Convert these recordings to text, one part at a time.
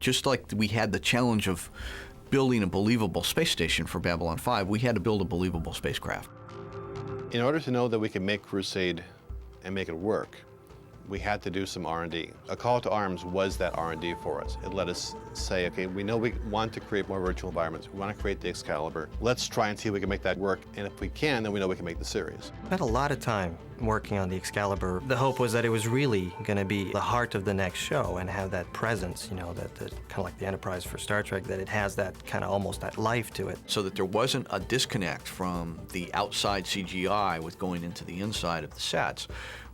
Just like we had the challenge of building a believable space station for Babylon 5, we had to build a believable spacecraft. In order to know that we can make Crusade and make it work, we had to do some R&D. A call to arms was that R&D for us. It let us say, okay, we know we want to create more virtual environments. We want to create the Excalibur. Let's try and see if we can make that work. And if we can, then we know we can make the series. Spent a lot of time working on the Excalibur. The hope was that it was really going to be the heart of the next show and have that presence, you know, that kind of like the Enterprise for Star Trek, that it has that kind of almost that life to it. So that there wasn't a disconnect from the outside CGI with going into the inside of the sets.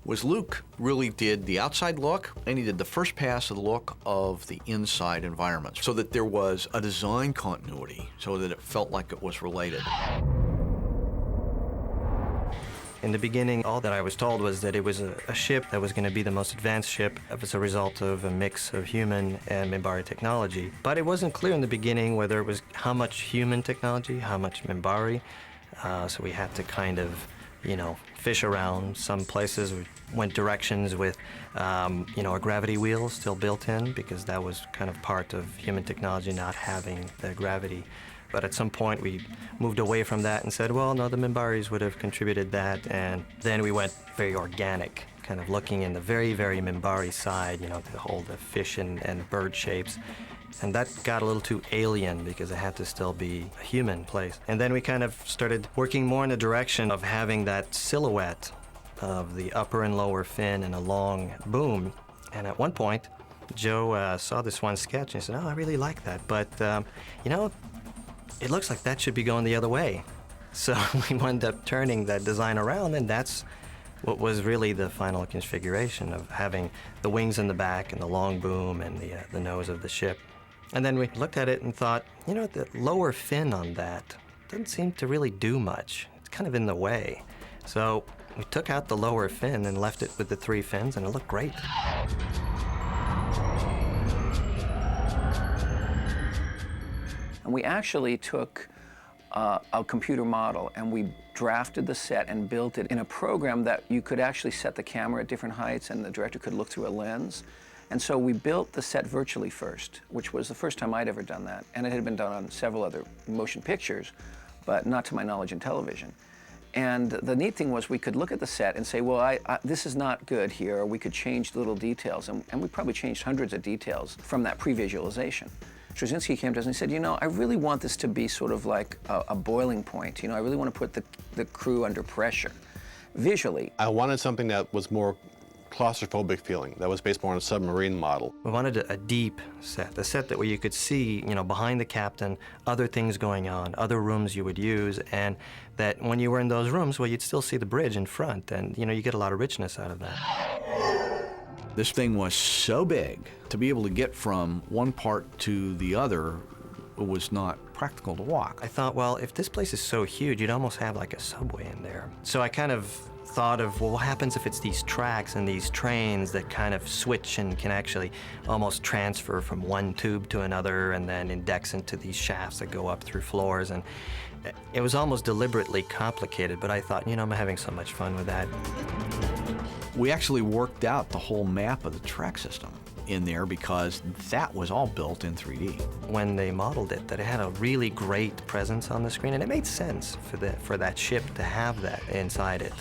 Was Luke really did the outside look, and he did the first pass of the look of the inside environments, so that there was a design continuity, so that it felt like it was related. In the beginning, all that I was told was that it was a ship that was going to be the most advanced ship as a result of a mix of human and Minbari technology. But it wasn't clear in the beginning whether it was how much human technology, how much Minbari. So we had to kind of, you know, fish around. Some places we went directions with, you know, a gravity wheel still built in, because that was kind of part of human technology, not having the gravity. But at some point we moved away from that and said, well, no, the Minbaris would have contributed that. And then we went very organic, kind of looking in the very, very Minbari side, you know, the whole the fish and bird shapes. And that got a little too alien because it had to still be a human place. And then we kind of started working more in the direction of having that silhouette of the upper and lower fin and a long boom. And at one point, Joe saw this one sketch and he said, oh, I really like that, but you know, it looks like that should be going the other way. So we wound up turning that design around, and that's what was really the final configuration of having the wings in the back and the long boom and the nose of the ship. And then we looked at it and thought, you know, the lower fin on that doesn't seem to really do much. It's kind of in the way. So we took out the lower fin and left it with the 3 fins, and it looked great. And we actually took a computer model and we drafted the set and built it in a program that you could actually set the camera at different heights and the director could look through a lens. And so we built the set virtually first, which was the first time I'd ever done that. And it had been done on several other motion pictures, but not to my knowledge in television. And the neat thing was we could look at the set and say, well, this is not good here, or we could change little details. And we probably changed hundreds of details from that pre-visualization. Straczynski came to us and he said, you know, I really want this to be sort of like a boiling point. You know, I really want to put the crew under pressure visually. I wanted something that was more claustrophobic feeling, that was based more on a submarine model. We wanted a deep set, a set that where you could see, you know, behind the captain, other things going on, other rooms you would use, and that when you were in those rooms, well, you'd still see the bridge in front, and, you know, you get a lot of richness out of that. This thing was so big, to be able to get from one part to the other was not practical to walk. I thought, well, if this place is so huge, you'd almost have like a subway in there. So I kind of thought of, well, what happens if it's these tracks and these trains that kind of switch and can actually almost transfer from one tube to another and then index into these shafts that go up through floors. And it was almost deliberately complicated, but I thought, you know, I'm having so much fun with that. We actually worked out the whole map of the track system in there because that was all built in 3D. When they modeled it, that it had a really great presence on the screen, and it made sense for that ship to have that inside it.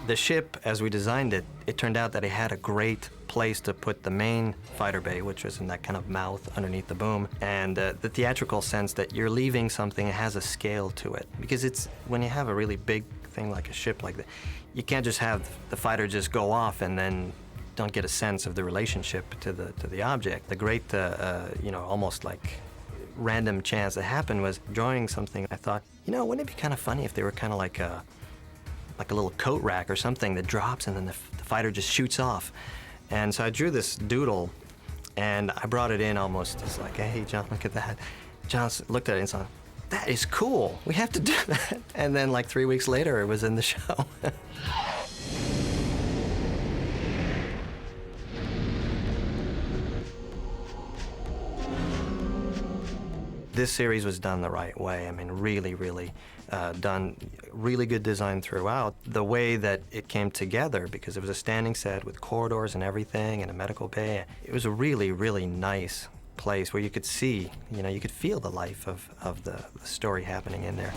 The ship, as we designed it, it turned out that it had a great place to put the main fighter bay, which was in that kind of mouth underneath the boom, and the theatrical sense that you're leaving something that has a scale to it. Because it's, when you have a really big thing like a ship like that, you can't just have the fighter just go off and then don't get a sense of the relationship to the object. The great, you know, almost like random chance that happened was drawing something. I thought, you know, wouldn't it be kind of funny if they were kind of like a little coat rack or something that drops and then the fighter just shoots off. And so I drew this doodle and I brought it in almost as like, hey, John, look at that. John looked at it and said, that is cool. We have to do that. And then like 3 weeks later, it was in the show. This series was done the right way. I mean, really, really done, really good design throughout. The way that it came together, because it was a standing set with corridors and everything and a medical bay, it was a really, really nice place where you could see, you know, you could feel the life of the story happening in there.